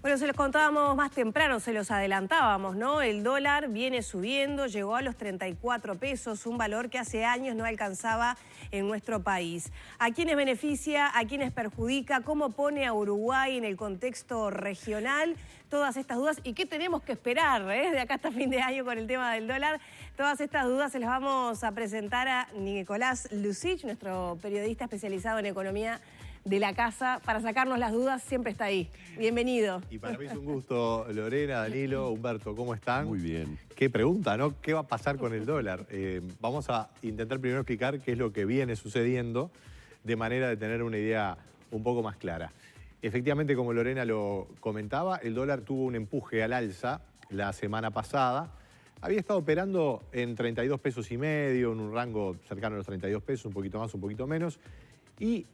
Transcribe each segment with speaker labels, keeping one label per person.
Speaker 1: Bueno, se los contábamos más temprano, se los adelantábamos, ¿no? El dólar viene subiendo, llegó a los 34 pesos, un valor que hace años no alcanzaba en nuestro país. ¿A quiénes beneficia, a quiénes perjudica? ¿Cómo pone a Uruguay en el contexto regional? Todas estas dudas. ¿Y qué tenemos que esperar de acá hasta fin de año con el tema del dólar? Todas estas dudas se las vamos a presentar a Nicolás Lucich, nuestro periodista especializado en economía de la casa, para sacarnos las dudas. Siempre está ahí. Bienvenido.
Speaker 2: Y para mí es un gusto, Lorena, Danilo, Humberto, ¿cómo están?
Speaker 3: Muy bien.
Speaker 2: Qué pregunta, ¿no? ¿Qué va a pasar con el dólar? Vamos a intentar primero explicar qué es lo que viene sucediendo, de manera de tener una idea un poco más clara. Efectivamente, como Lorena lo comentaba, el dólar tuvo un empuje al alza la semana pasada. Había estado operando en 32 pesos y medio, en un rango cercano a los 32 pesos, un poquito más, un poquito menos. Y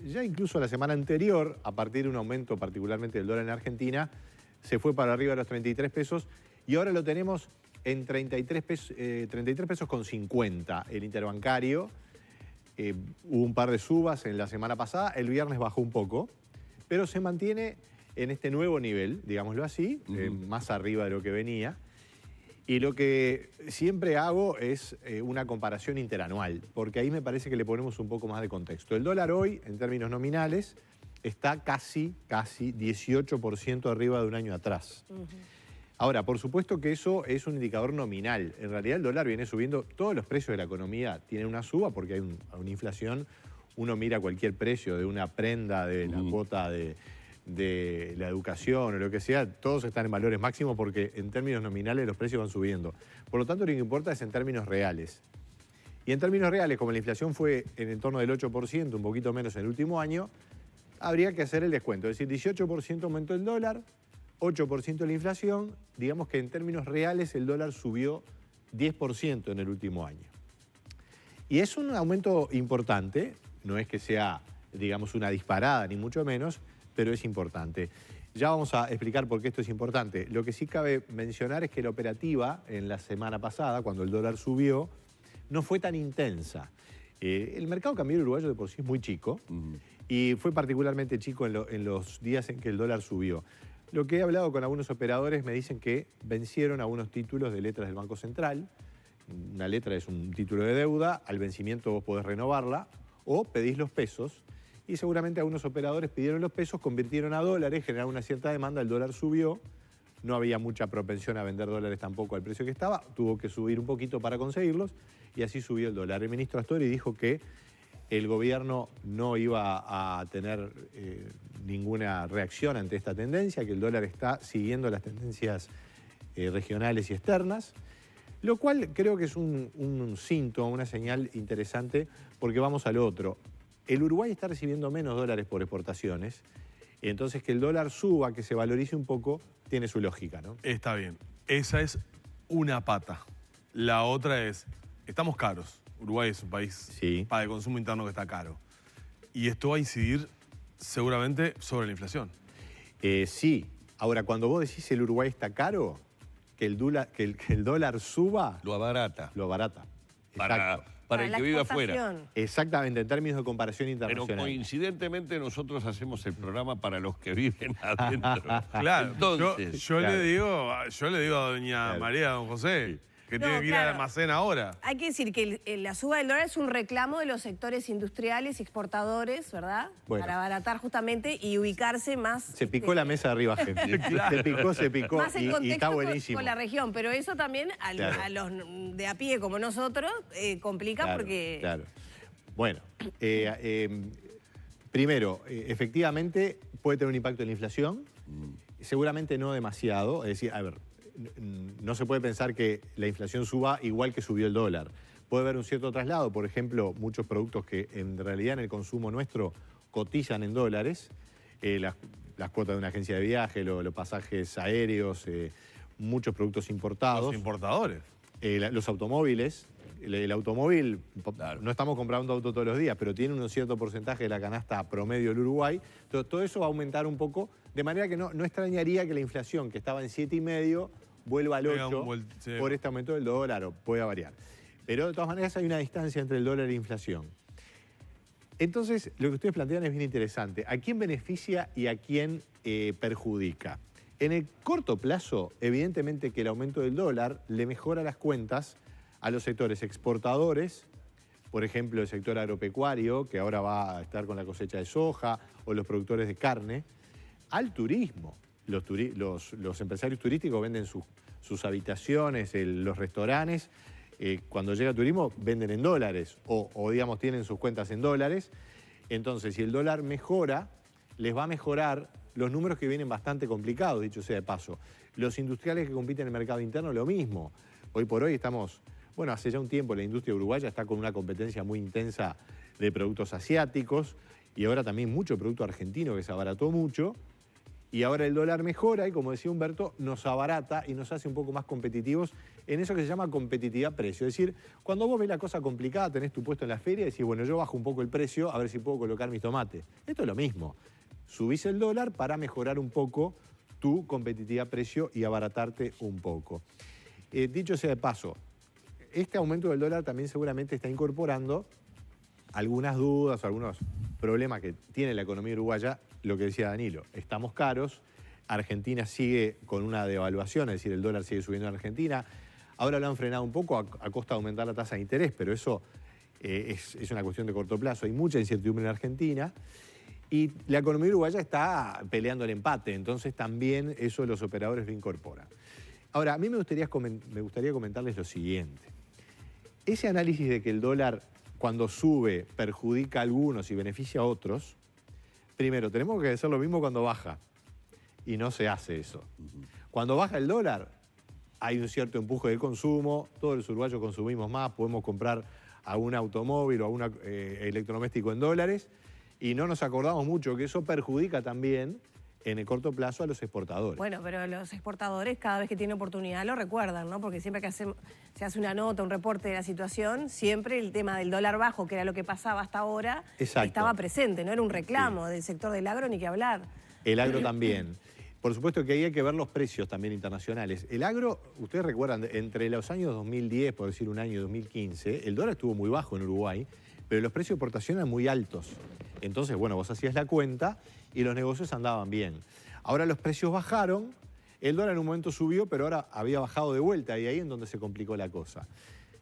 Speaker 2: ya incluso la semana anterior, a partir de un aumento particularmente del dólar en Argentina, se fue para arriba de los 33 pesos y ahora lo tenemos en 33 pesos con 50 el interbancario. Hubo un par de subas en la semana pasada, el viernes bajó un poco, pero se mantiene en este nuevo nivel, digámoslo así, más arriba de lo que venía. Y lo que siempre hago es una comparación interanual, porque ahí me parece que le ponemos un poco más de contexto. El dólar hoy, en términos nominales, está casi 18% arriba de un año atrás. Ahora, por supuesto que eso es un indicador nominal. En realidad el dólar viene subiendo, todos los precios de la economía tienen una suba porque hay una inflación. Uno mira cualquier precio de una prenda, de la cuota de la educación o lo que sea, todos están en valores máximos porque en términos nominales los precios van subiendo. Por lo tanto, lo que importa es en términos reales. Y en términos reales, como la inflación fue en el torno del 8%, un poquito menos en el último año, habría que hacer el descuento. Es decir, 18% aumentó el dólar, 8% la inflación. Digamos que en términos reales el dólar subió 10% en el último año. Y es un aumento importante, no es que sea, digamos, una disparada, ni mucho menos, pero es importante. Ya vamos a explicar por qué esto es importante. Lo que sí cabe mencionar es que la operativa en la semana pasada, cuando el dólar subió, no fue tan intensa. El mercado cambiario uruguayo de por sí es muy chico y fue particularmente chico en los días en que el dólar subió. Lo que he hablado con algunos operadores me dicen que vencieron algunos títulos de letras del Banco Central. Una letra es un título de deuda, al vencimiento vos podés renovarla o pedís los pesos. Y seguramente algunos operadores pidieron los pesos, convirtieron a dólares, generaron una cierta demanda, el dólar subió, no había mucha propensión a vender dólares tampoco al precio que estaba, tuvo que subir un poquito para conseguirlos y así subió el dólar. El ministro Astori dijo que el gobierno no iba a tener ninguna reacción ante esta tendencia, que el dólar está siguiendo las tendencias regionales y externas, lo cual creo que es un síntoma, una señal interesante, porque vamos al otro. El Uruguay está recibiendo menos dólares por exportaciones, entonces que el dólar suba, que se valorice un poco, tiene su lógica, ¿no?
Speaker 3: Está bien. Esa es una pata. La otra es, estamos caros. Uruguay es un país para el consumo interno que está caro. Y esto va a incidir seguramente sobre la inflación.
Speaker 2: Sí. Ahora, cuando vos decís el Uruguay está caro, que el dólar suba...
Speaker 3: Lo abarata.
Speaker 2: Lo abarata.
Speaker 3: Para el que vive afuera.
Speaker 2: Exactamente, en términos de comparación internacional.
Speaker 4: Pero coincidentemente nosotros hacemos el programa para los que viven adentro.
Speaker 3: Claro,
Speaker 4: entonces,
Speaker 3: yo le digo a doña María, a don José, que tiene que ir al almacén ahora.
Speaker 1: Hay que decir que la suba del dólar es un reclamo de los sectores industriales y exportadores, ¿verdad? Bueno. Para abaratar justamente y ubicarse más...
Speaker 2: Se picó la mesa arriba, gente. Claro. Se picó
Speaker 1: más en
Speaker 2: y está buenísimo.
Speaker 1: Con la región, pero eso también a los de a pie como nosotros complica porque...
Speaker 2: Claro. Bueno, primero, efectivamente puede tener un impacto en la inflación, seguramente no demasiado, es decir, a ver, no se puede pensar que la inflación suba igual que subió el dólar. Puede haber un cierto traslado, por ejemplo, muchos productos que en realidad en el consumo nuestro cotizan en dólares, las cuotas de una agencia de viaje, los pasajes aéreos, muchos productos importados.
Speaker 3: Los importadores.
Speaker 2: Los automóviles. El automóvil, no estamos comprando auto todos los días, pero tiene un cierto porcentaje de la canasta promedio del Uruguay. Entonces, todo eso va a aumentar un poco, de manera que no extrañaría que la inflación, que estaba en 7,5, vuelva al 8 por este aumento del dólar, o pueda variar. Pero de todas maneras hay una distancia entre el dólar e la inflación. Entonces, lo que ustedes plantean es bien interesante. ¿A quién beneficia y a quién perjudica? En el corto plazo, evidentemente que el aumento del dólar le mejora las cuentas a los sectores exportadores, por ejemplo, el sector agropecuario, que ahora va a estar con la cosecha de soja, o los productores de carne, al turismo. Los empresarios turísticos venden sus habitaciones, los restaurantes. Cuando llega turismo, venden en dólares o, digamos, tienen sus cuentas en dólares. Entonces, si el dólar mejora, les va a mejorar los números que vienen bastante complicados, dicho sea de paso. Los industriales que compiten en el mercado interno, lo mismo. Hoy por hoy estamos, bueno, hace ya un tiempo la industria uruguaya está con una competencia muy intensa de productos asiáticos y ahora también mucho producto argentino que se abarató mucho. Y ahora el dólar mejora y, como decía Humberto, nos abarata y nos hace un poco más competitivos en eso que se llama competitividad-precio. Es decir, cuando vos ves la cosa complicada, tenés tu puesto en la feria y decís, bueno, yo bajo un poco el precio a ver si puedo colocar mis tomates. Esto es lo mismo. Subís el dólar para mejorar un poco tu competitividad-precio y abaratarte un poco. Dicho sea de paso, este aumento del dólar también seguramente está incorporando algunas dudas o algunos problemas que tiene la economía uruguaya. Lo que decía Danilo, estamos caros, Argentina sigue con una devaluación, es decir, el dólar sigue subiendo en Argentina. Ahora lo han frenado un poco a costa de aumentar la tasa de interés, pero eso es una cuestión de corto plazo. Hay mucha incertidumbre en Argentina y la economía uruguaya está peleando el empate, entonces también eso los operadores lo incorporan. Ahora, a mí me gustaría comentarles lo siguiente. Ese análisis de que el dólar, cuando sube, perjudica a algunos y beneficia a otros, primero, tenemos que hacer lo mismo cuando baja. Y no se hace eso. Cuando baja el dólar, hay un cierto empuje de consumo, todos los uruguayos consumimos más, podemos comprar algún automóvil o algún electrodoméstico en dólares, y no nos acordamos mucho que eso perjudica también en el corto plazo a los exportadores.
Speaker 1: Bueno, pero los exportadores cada vez que tienen oportunidad lo recuerdan, ¿no? Porque siempre que se hace una nota, un reporte de la situación, siempre el tema del dólar bajo, que era lo que pasaba hasta ahora, estaba presente, no era un reclamo del sector del agro ni que hablar.
Speaker 2: El agro también. Por supuesto que ahí hay que ver los precios también internacionales. El agro, ustedes recuerdan, entre los años 2010, por decir un año, y 2015, el dólar estuvo muy bajo en Uruguay, pero los precios de exportación eran muy altos. Entonces, bueno, vos hacías la cuenta y los negocios andaban bien. Ahora los precios bajaron, el dólar en un momento subió, pero ahora había bajado de vuelta y ahí es donde se complicó la cosa.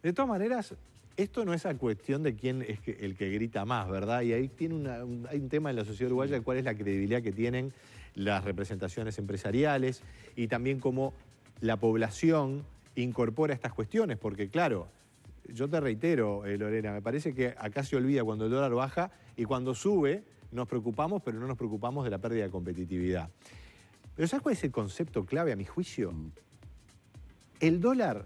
Speaker 2: De todas maneras, esto no es a cuestión de quién es el que grita más, ¿verdad? Y ahí hay un tema en la sociedad uruguaya de cuál es la credibilidad que tienen las representaciones empresariales y también cómo la población incorpora estas cuestiones, porque claro, yo te reitero, Lorena, me parece que acá se olvida cuando el dólar baja y cuando sube nos preocupamos, pero no nos preocupamos de la pérdida de competitividad. Pero ¿sabes cuál es el concepto clave a mi juicio? El dólar,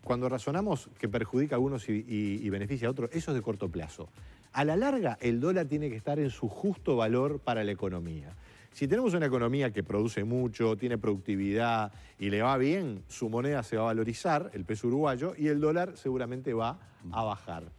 Speaker 2: cuando razonamos que perjudica a unos y beneficia a otros, eso es de corto plazo. A la larga, el dólar tiene que estar en su justo valor para la economía. Si tenemos una economía que produce mucho, tiene productividad y le va bien, su moneda se va a valorizar, el peso uruguayo, y el dólar seguramente va a bajar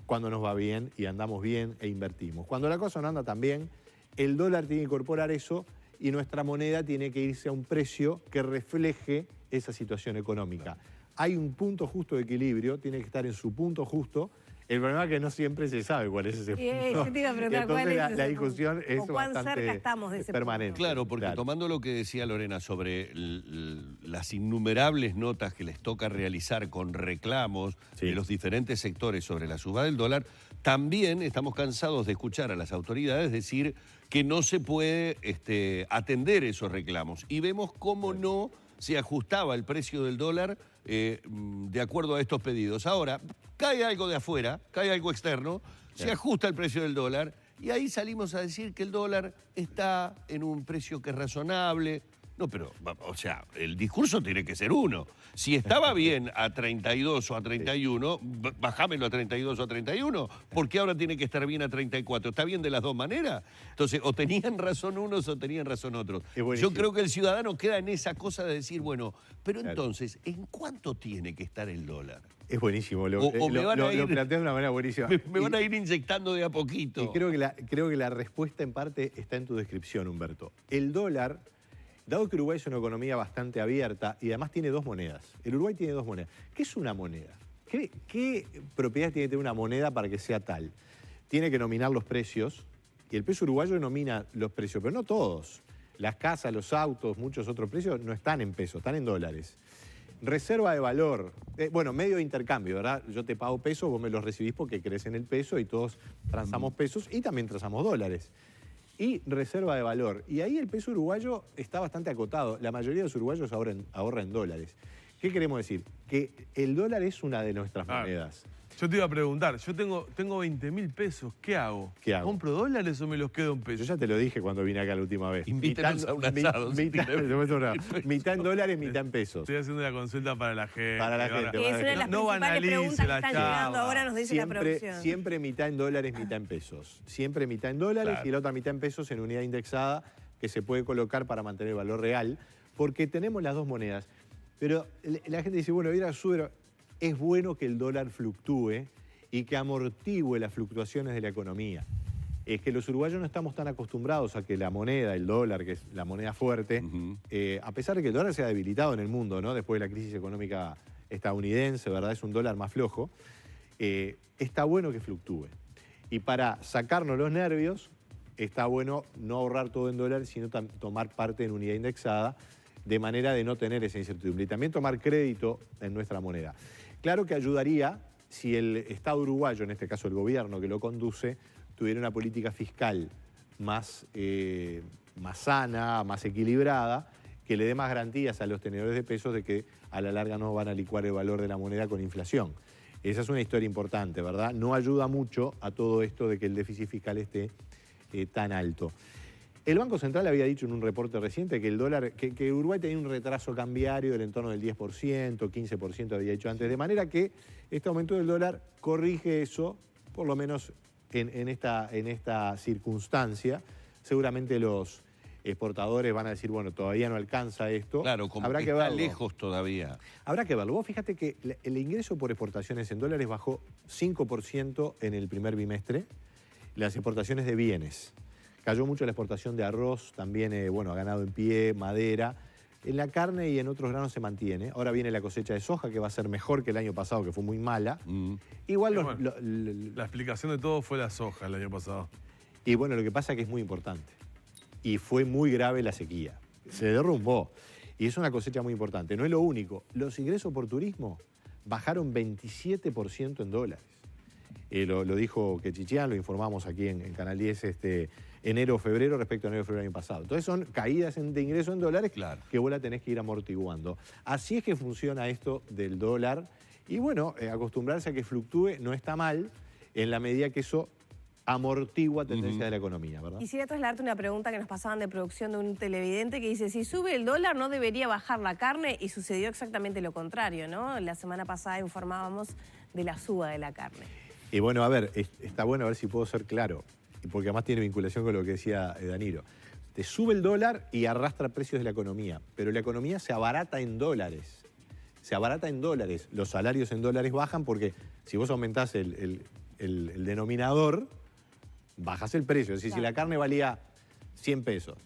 Speaker 2: cuando nos va bien y andamos bien e invertimos. Cuando la cosa no anda tan bien, el dólar tiene que incorporar eso y nuestra moneda tiene que irse a un precio que refleje esa situación económica. Hay un punto justo de equilibrio, tiene que estar en su punto justo. El problema es que no siempre se sabe cuál es ese punto. Entonces la discusión es bastante permanente.
Speaker 4: Claro, porque tomando lo que decía Lorena sobre las innumerables notas que les toca realizar con reclamos de los diferentes sectores sobre la suba del dólar, también estamos cansados de escuchar a las autoridades decir que no se puede atender esos reclamos. Y vemos cómo no se ajustaba el precio del dólar de acuerdo a estos pedidos. Ahora, cae algo de afuera, cae algo externo, se ajusta el precio del dólar y ahí salimos a decir que el dólar está en un precio que es razonable. No, pero, o sea, el discurso tiene que ser uno. Si estaba bien a 32 o a 31, bajámelo a 32 o a 31, porque ahora tiene que estar bien a 34. ¿Está bien de las dos maneras? Entonces, o tenían razón unos o tenían razón otros. Yo creo que el ciudadano queda en esa cosa de decir, bueno, pero entonces, ¿en cuánto tiene que estar el dólar?
Speaker 2: Es buenísimo, lo planteas de una manera buenísima.
Speaker 4: Me van a ir inyectando de a poquito.
Speaker 2: Y creo que la respuesta en parte está en tu descripción, Humberto. El dólar, dado que Uruguay es una economía bastante abierta y además tiene dos monedas. El Uruguay tiene dos monedas. ¿Qué es una moneda? ¿Qué propiedades tiene que tener una moneda para que sea tal? tiene que nominar los precios, y el peso uruguayo nomina los precios, pero no todos. Las casas, los autos, muchos otros precios no están en pesos, están en dólares. Reserva de valor, bueno, medio de intercambio, ¿verdad? Yo te pago pesos, vos me los recibís porque crees en el peso y todos transamos pesos y también transamos dólares. Y reserva de valor. Y ahí el peso uruguayo está bastante acotado. La mayoría de los uruguayos ahorra en dólares. ¿Qué queremos decir? Que el dólar es una de nuestras monedas.
Speaker 3: Yo te iba a preguntar, yo tengo 20.000 pesos, ¿qué hago?
Speaker 2: ¿Qué hago?
Speaker 3: ¿Compro dólares o me los quedo en pesos?
Speaker 2: Yo ya te lo dije cuando vine acá la última vez.
Speaker 4: Invítenos a un asado.
Speaker 2: Mitad en dólares, mitad en pesos.
Speaker 3: Estoy haciendo la consulta para la gente.
Speaker 2: Para la gente.
Speaker 1: Es una de las principales preguntas que están llegando ahora, nos dice la producción.
Speaker 2: Siempre mitad en dólares, mitad en pesos. Siempre mitad en dólares y la otra mitad en pesos en unidad indexada que se puede colocar para mantener el valor real, porque tenemos las dos monedas. Pero la gente dice, bueno, es bueno que el dólar fluctúe y que amortigüe las fluctuaciones de la economía. Es que los uruguayos no estamos tan acostumbrados a que la moneda, el dólar, que es la moneda fuerte, a pesar de que el dólar se ha debilitado en el mundo, ¿no? Después de la crisis económica estadounidense, ¿verdad? Es un dólar más flojo. Está bueno que fluctúe. Y para sacarnos los nervios, está bueno no ahorrar todo en dólares, sino tomar parte en unidad indexada, de manera de no tener esa incertidumbre. Y también tomar crédito en nuestra moneda. Claro que ayudaría si el Estado uruguayo, en este caso el gobierno que lo conduce, tuviera una política fiscal más sana, más equilibrada, que le dé más garantías a los tenedores de pesos de que a la larga no van a licuar el valor de la moneda con inflación. Esa es una historia importante, ¿verdad? No ayuda mucho a todo esto de que el déficit fiscal esté tan alto. El Banco Central había dicho en un reporte reciente que el dólar, que Uruguay tenía un retraso cambiario del entorno del 10%, 15% había dicho antes, de manera que este aumento del dólar corrige eso, por lo menos en esta circunstancia. Seguramente los exportadores van a decir, bueno, todavía no alcanza esto.
Speaker 4: Claro, como
Speaker 2: habrá
Speaker 4: que
Speaker 2: que
Speaker 4: está
Speaker 2: verlo.
Speaker 4: lejos todavía.
Speaker 2: Habrá que verlo. Vos fíjate que el ingreso por exportaciones en dólares bajó 5% en el primer bimestre, las exportaciones de bienes. Cayó mucho la exportación de arroz, también ha ganado en pie, madera. En la carne y en otros granos se mantiene. Ahora viene la cosecha de soja, que va a ser mejor que el año pasado, que fue muy mala. Igual
Speaker 3: la explicación de todo fue la soja el año pasado.
Speaker 2: Y bueno, lo que pasa es que es muy importante. Y fue muy grave la sequía. Se derrumbó. Y es una cosecha muy importante. No es lo único. Los ingresos por turismo bajaron 27% en dólares. Lo dijo Quechichián, lo informamos aquí en Canal 10 enero-febrero respecto a enero-febrero del año pasado. Entonces son caídas de ingresos en dólares que vos la tenés que ir amortiguando. Así es que funciona esto del dólar. Y bueno, acostumbrarse a que fluctúe no está mal en la medida que eso amortigua tendencia de la economía, ¿verdad?
Speaker 1: Quisiera trasladarte una pregunta que nos pasaban de producción de un televidente que dice, si sube el dólar no debería bajar la carne, y sucedió exactamente lo contrario, ¿no? La semana pasada informábamos de la suba de la carne.
Speaker 2: Y bueno, a ver, está bueno a ver si puedo ser claro, porque además tiene vinculación con lo que decía Danilo. Te sube el dólar y arrastra precios de la economía, pero la economía se abarata en dólares. Se abarata en dólares. Los salarios en dólares bajan porque si vos aumentás el denominador, bajas el precio. Es decir, si la carne valía 100 pesos,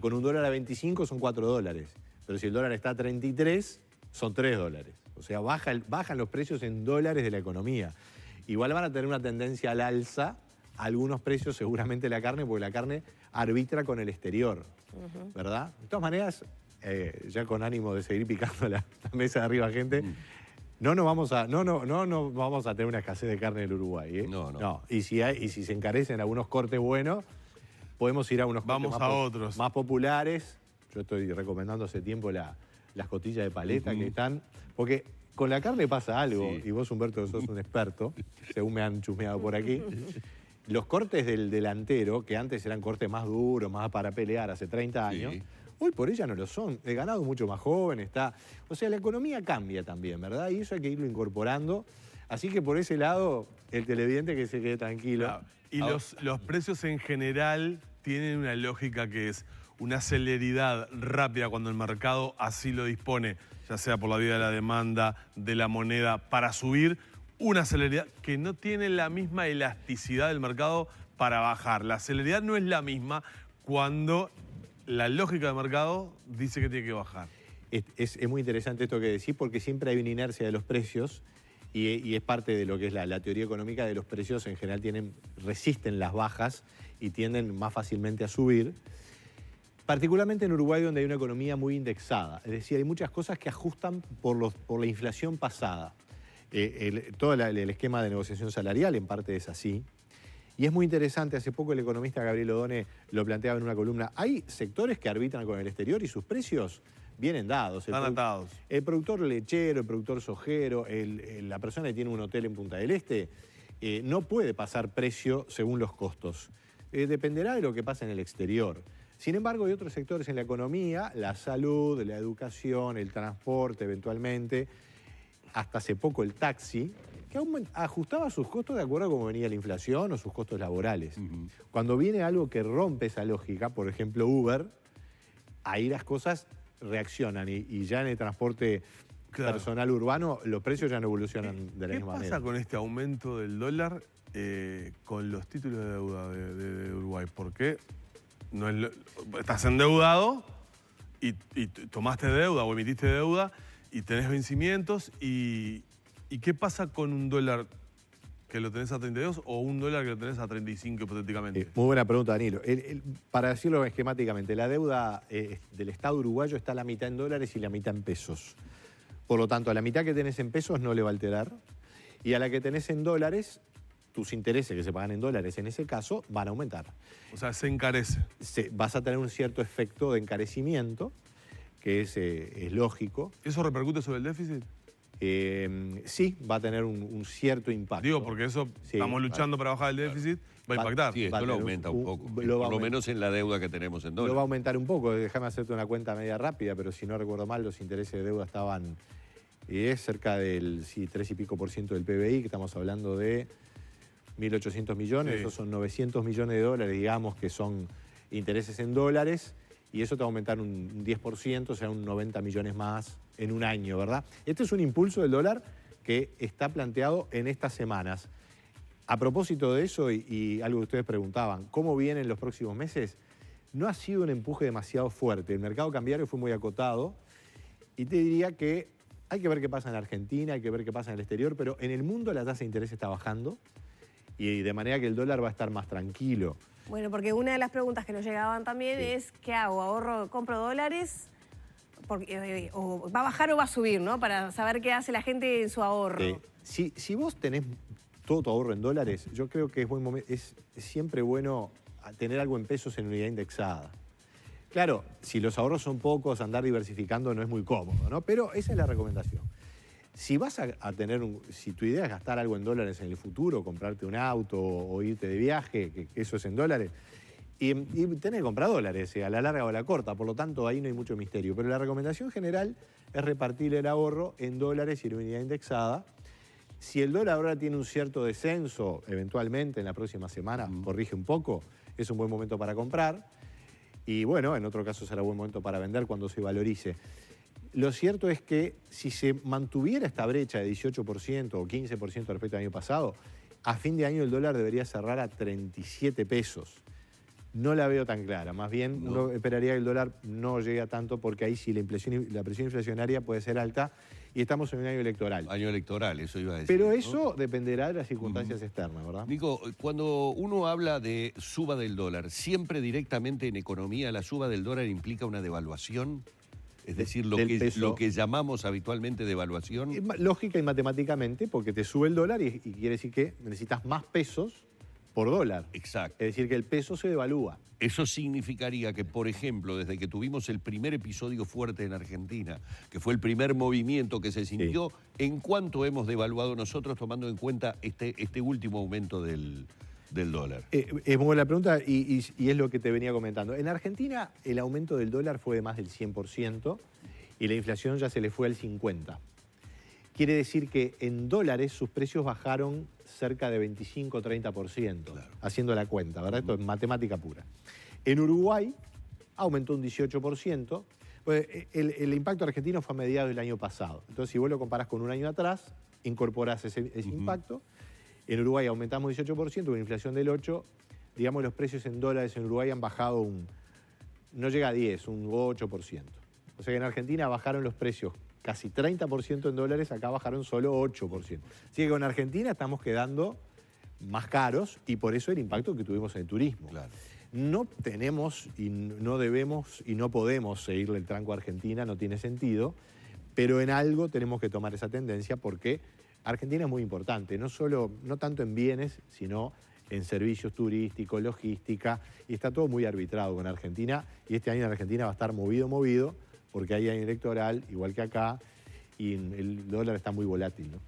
Speaker 2: con un dólar a 25 son 4 dólares. Pero si el dólar está a 33, son 3 dólares. O sea, bajan los precios en dólares de la economía. Igual van a tener una tendencia al alza algunos precios, seguramente la carne, porque la carne arbitra con el exterior, ¿verdad? De todas maneras, ya con ánimo de seguir picando la mesa de arriba, gente, no vamos a tener una escasez de carne en el Uruguay, ¿eh? No. Y si se encarecen algunos cortes buenos, podemos ir a unos cortes más populares. Yo estoy recomendando hace tiempo las costillas de paleta que están, porque con la carne pasa algo, y vos, Humberto, sos un experto, según me han chusmeado por aquí. Los cortes del delantero, que antes eran cortes más duros, más para pelear hace 30 años, hoy por ella no lo son. El ganado es mucho más joven, está... O sea, la economía cambia también, ¿verdad? Y eso hay que irlo incorporando. Así que por ese lado, el televidente que se quede tranquilo.
Speaker 3: Claro. Y los precios en general tienen una lógica que es una celeridad rápida cuando el mercado así lo dispone, ya sea por la vía de la demanda, de la moneda, para subir, una celeridad que no tiene la misma elasticidad del mercado para bajar. La celeridad no es la misma cuando la lógica del mercado dice que tiene que bajar.
Speaker 2: Es muy interesante esto que decís, porque siempre hay una inercia de los precios y es parte de lo que es la teoría económica de los precios en general resisten las bajas y tienden más fácilmente a subir. Particularmente en Uruguay, donde hay una economía muy indexada. Es decir, hay muchas cosas que ajustan por la inflación pasada. Todo el esquema de negociación salarial en parte es así. Y es muy interesante, hace poco el economista Gabriel Odone lo planteaba en una columna. Hay sectores que arbitran con el exterior y sus precios vienen dados.
Speaker 3: Están atados.
Speaker 2: El productor lechero, el productor sojero, la persona que tiene un hotel en Punta del Este, no puede pasar precio según los costos. Dependerá de lo que pasa en el exterior. Sin embargo, hay otros sectores en la economía, la salud, la educación, el transporte eventualmente, hasta hace poco el taxi, que ajustaba sus costos de acuerdo a cómo venía la inflación o sus costos laborales. Cuando viene algo que rompe esa lógica, por ejemplo Uber, ahí las cosas reaccionan y ya en el transporte personal urbano los precios ya no evolucionan de la misma manera.
Speaker 3: ¿Qué pasa con este aumento del dólar con los títulos de deuda de Uruguay? ¿Por qué? Estás endeudado y tomaste deuda o emitiste deuda y tenés vencimientos y ¿qué pasa con un dólar que lo tenés a 32 o un dólar que lo tenés a 35 hipotéticamente?
Speaker 2: Muy buena pregunta, Danilo. Para decirlo esquemáticamente, la deuda del Estado uruguayo está la mitad en dólares y la mitad en pesos. Por lo tanto, a la mitad que tenés en pesos no le va a alterar y a la que tenés en dólares, tus intereses que se pagan en dólares en ese caso van a aumentar.
Speaker 3: O sea, se encarece.
Speaker 2: Vas a tener un cierto efecto de encarecimiento, que es lógico.
Speaker 3: ¿Eso repercute sobre el déficit?
Speaker 2: Sí, va a tener un cierto impacto.
Speaker 3: Digo, porque eso estamos luchando para bajar el déficit, va a impactar.
Speaker 4: Sí, esto lo aumenta un poco, por lo menos en la deuda que tenemos en dólares.
Speaker 2: Lo va a aumentar un poco, déjame hacerte una cuenta media rápida, pero si no recuerdo mal, los intereses de deuda estaban cerca del 3 y pico % del PBI, que estamos hablando de 1.800 millones, esos son 900 millones de dólares, digamos, que son intereses en dólares, y eso te va a aumentar un 10%, o sea, un 90 millones más en un año, ¿verdad? Este es un impulso del dólar que está planteado en estas semanas. A propósito de eso, y algo que ustedes preguntaban, ¿cómo vienen los próximos meses? No ha sido un empuje demasiado fuerte. El mercado cambiario fue muy acotado, y te diría que hay que ver qué pasa en Argentina, hay que ver qué pasa en el exterior, pero en el mundo la tasa de interés está bajando, y de manera que el dólar va a estar más tranquilo.
Speaker 1: Bueno, porque una de las preguntas que nos llegaban también es, ¿qué hago? ¿Ahorro, compro dólares? O ¿va a bajar o va a subir, no? Para saber qué hace la gente en su ahorro.
Speaker 2: Si vos tenés todo tu ahorro en dólares, yo creo que es siempre bueno tener algo en pesos en unidad indexada. Claro, si los ahorros son pocos, andar diversificando no es muy cómodo, ¿no? Pero esa es la recomendación. Si vas a tener si tu idea es gastar algo en dólares en el futuro, comprarte un auto o irte de viaje, que eso es en dólares, y tenés que comprar dólares, a la larga o a la corta, por lo tanto ahí no hay mucho misterio. Pero la recomendación general es repartir el ahorro en dólares y en unidad indexada. Si el dólar ahora tiene un cierto descenso, eventualmente en la próxima semana, corrige un poco, es un buen momento para comprar. Y bueno, en otro caso será buen momento para vender cuando se valorice. Lo cierto es que si se mantuviera esta brecha de 18% o 15% respecto al año pasado, a fin de año el dólar debería cerrar a 37 pesos. No la veo tan clara, más bien uno esperaría que el dólar no llegue a tanto porque ahí sí la presión inflacionaria puede ser alta y estamos en un año electoral.
Speaker 4: Año electoral, eso iba a decir.
Speaker 2: Pero eso dependerá de las circunstancias externas, ¿verdad?
Speaker 4: Nico, cuando uno habla de suba del dólar, ¿siempre directamente en economía la suba del dólar implica una devaluación? Es decir, lo que llamamos habitualmente devaluación.
Speaker 2: Lógica y matemáticamente, porque te sube el dólar y quiere decir que necesitas más pesos por dólar.
Speaker 4: Exacto.
Speaker 2: Es decir, que el peso se devalúa.
Speaker 4: Eso significaría que, por ejemplo, desde que tuvimos el primer episodio fuerte en Argentina, que fue el primer movimiento que se sintió, ¿en cuánto hemos devaluado nosotros tomando en cuenta este último aumento del dólar?
Speaker 2: Es muy buena pregunta y es lo que te venía comentando. En Argentina el aumento del dólar fue de más del 100% y la inflación ya se le fue al 50%. Quiere decir que en dólares sus precios bajaron cerca de 25-30%, claro, haciendo la cuenta, ¿verdad? Esto es matemática pura. En Uruguay aumentó un 18%. Pues el impacto argentino fue a mediados del año pasado. Entonces, si vos lo comparás con un año atrás, incorporás ese impacto. En Uruguay aumentamos 18%, una inflación del 8%. Digamos, los precios en dólares en Uruguay han bajado no llega a 10, un 8%. O sea que en Argentina bajaron los precios casi 30% en dólares, acá bajaron solo 8%. Así que con Argentina estamos quedando más caros y por eso el impacto que tuvimos en el turismo.
Speaker 4: Claro.
Speaker 2: No tenemos y no debemos y no podemos seguirle el tranco a Argentina, no tiene sentido, pero en algo tenemos que tomar esa tendencia porque Argentina es muy importante, no tanto en bienes, sino en servicios turísticos, logística, y está todo muy arbitrado con Argentina, y este año en Argentina va a estar movido, porque hay año electoral, igual que acá, y el dólar está muy volátil, ¿no?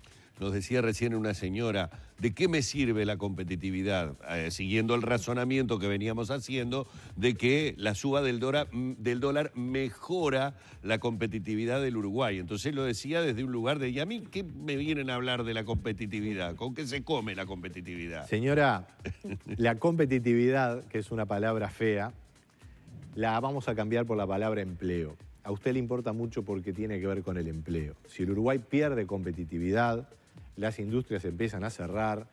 Speaker 4: Nos decía recién una señora, ¿de qué me sirve la competitividad? Siguiendo el razonamiento que veníamos haciendo de que la suba del dólar mejora la competitividad del Uruguay. Entonces lo decía desde un lugar de, ¿y a mí qué me vienen a hablar de la competitividad? ¿Con qué se come la competitividad?
Speaker 2: Señora, la competitividad, que es una palabra fea, la vamos a cambiar por la palabra empleo. A usted le importa mucho porque tiene que ver con el empleo. Si el Uruguay pierde competitividad, las industrias empiezan a cerrar,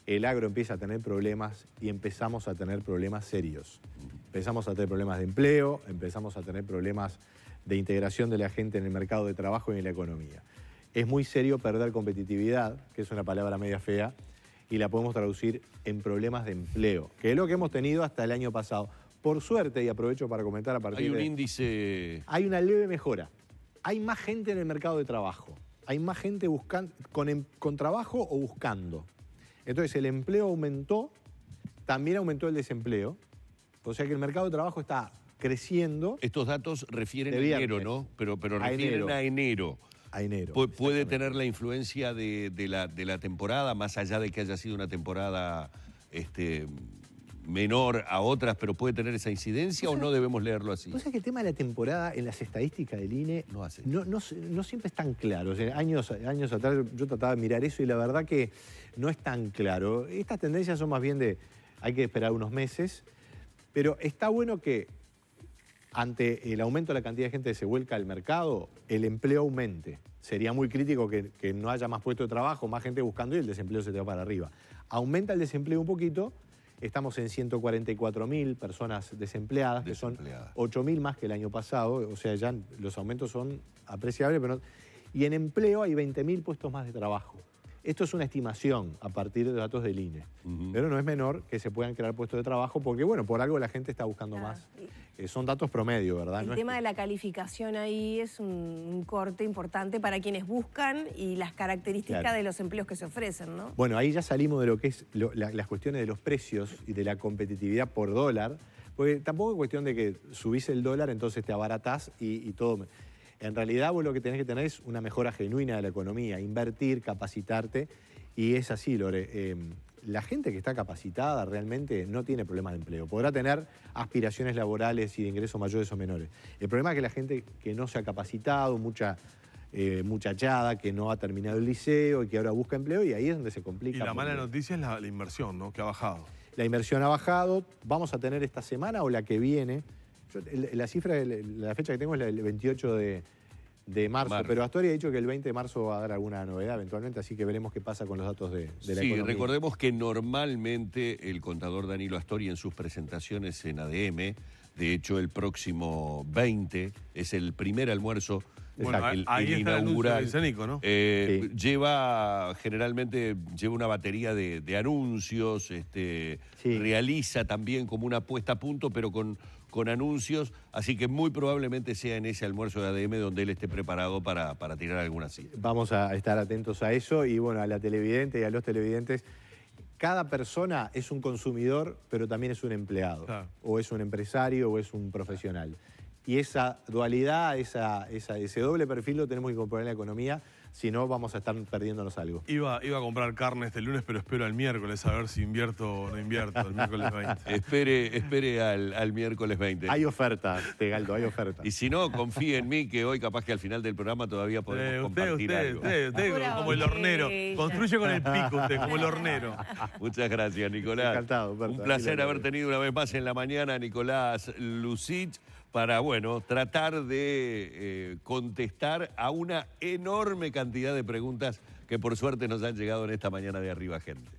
Speaker 2: el agro empieza a tener problemas y empezamos a tener problemas serios. Empezamos a tener problemas de empleo, empezamos a tener problemas de integración de la gente en el mercado de trabajo y en la economía. Es muy serio perder competitividad, que es una palabra media fea, y la podemos traducir en problemas de empleo, que es lo que hemos tenido hasta el año pasado. Por suerte, y aprovecho para comentar a partir de...
Speaker 4: Hay un índice...
Speaker 2: Hay una leve mejora. Hay más gente en el mercado de trabajo. Hay más gente buscando, con trabajo o buscando. Entonces, el empleo aumentó, también aumentó el desempleo. O sea que el mercado de trabajo está creciendo.
Speaker 4: Estos datos refieren a enero, ¿no? Pero refieren a enero.
Speaker 2: A enero.
Speaker 4: ¿Puede tener la influencia de la temporada, más allá de que haya sido una temporada menor a otras, pero puede tener esa incidencia o no debemos leerlo así?
Speaker 2: Cosa que el tema de la temporada en las estadísticas del INE no siempre es tan claro. O sea, años atrás yo trataba de mirar eso y la verdad que no es tan claro. Estas tendencias son más bien de hay que esperar unos meses, pero está bueno que ante el aumento de la cantidad de gente que se vuelca al mercado, el empleo aumente. Sería muy crítico que no haya más puestos de trabajo, más gente buscando y el desempleo se te va para arriba. Aumenta el desempleo un poquito. Estamos en 144.000 personas desempleadas, que son 8.000 más que el año pasado, o sea, ya los aumentos son apreciables, pero no... Y en empleo hay 20.000 puestos más de trabajo. Esto es una estimación a partir de datos del INE, pero no es menor que se puedan crear puestos de trabajo porque, bueno, por algo la gente está buscando más. Son datos promedio, ¿verdad?
Speaker 1: El tema de la calificación ahí es un corte importante para quienes buscan y las características de los empleos que se ofrecen, ¿no?
Speaker 2: Bueno, ahí ya salimos de lo que es las cuestiones de los precios y de la competitividad por dólar, porque tampoco es cuestión de que subís el dólar, entonces te abaratás y todo... En realidad vos lo que tenés que tener es una mejora genuina de la economía, invertir, capacitarte, y es así, Lore. La gente que está capacitada realmente no tiene problemas de empleo. Podrá tener aspiraciones laborales y de ingresos mayores o menores. El problema es que la gente que no se ha capacitado, mucha muchachada que no ha terminado el liceo y que ahora busca empleo, y ahí es donde se complica.
Speaker 3: Y la mala noticia es la inversión, ¿no? Que ha bajado.
Speaker 2: La inversión ha bajado. Vamos a tener esta semana o la que viene. La cifra, la fecha que tengo es el 28 de marzo, pero Astori ha dicho que el 20 de marzo va a dar alguna novedad eventualmente, así que veremos qué pasa con los datos de la economía.
Speaker 4: Sí, recordemos que normalmente el contador Danilo Astori en sus presentaciones en ADM, de hecho el próximo 20 es el primer almuerzo,
Speaker 3: bueno,
Speaker 4: el
Speaker 3: inaugural,
Speaker 4: ¿no?
Speaker 3: Sí.
Speaker 4: Generalmente lleva una batería de anuncios, realiza también como una puesta a punto, pero con anuncios, así que muy probablemente sea en ese almuerzo de ADM donde él esté preparado para tirar alguna cita.
Speaker 2: Vamos a estar atentos a eso y bueno, a la televidente y a los televidentes. Cada persona es un consumidor, pero también es un empleado, o es un empresario o es un profesional. Y esa dualidad, ese doble perfil lo tenemos que componer en la economía, si no vamos a estar perdiéndonos algo.
Speaker 3: Iba a comprar carne este lunes, pero espero al miércoles a ver si invierto o no invierto, el miércoles 20.
Speaker 4: Espere al miércoles 20.
Speaker 2: Hay oferta, Tegaldo, hay oferta.
Speaker 4: Y si no, confíe en mí que hoy capaz que al final del programa todavía podemos compartir algo.
Speaker 3: Usted como el hornero. Construye con el pico usted, como el hornero.
Speaker 4: Muchas gracias, Nicolás.
Speaker 2: Encantado, Berta.
Speaker 4: Un placer haber tenido una vez más en la mañana a Nicolás Lucich para, bueno, tratar de contestar a una enorme cantidad de preguntas que por suerte nos han llegado en esta mañana de Arriba Gente.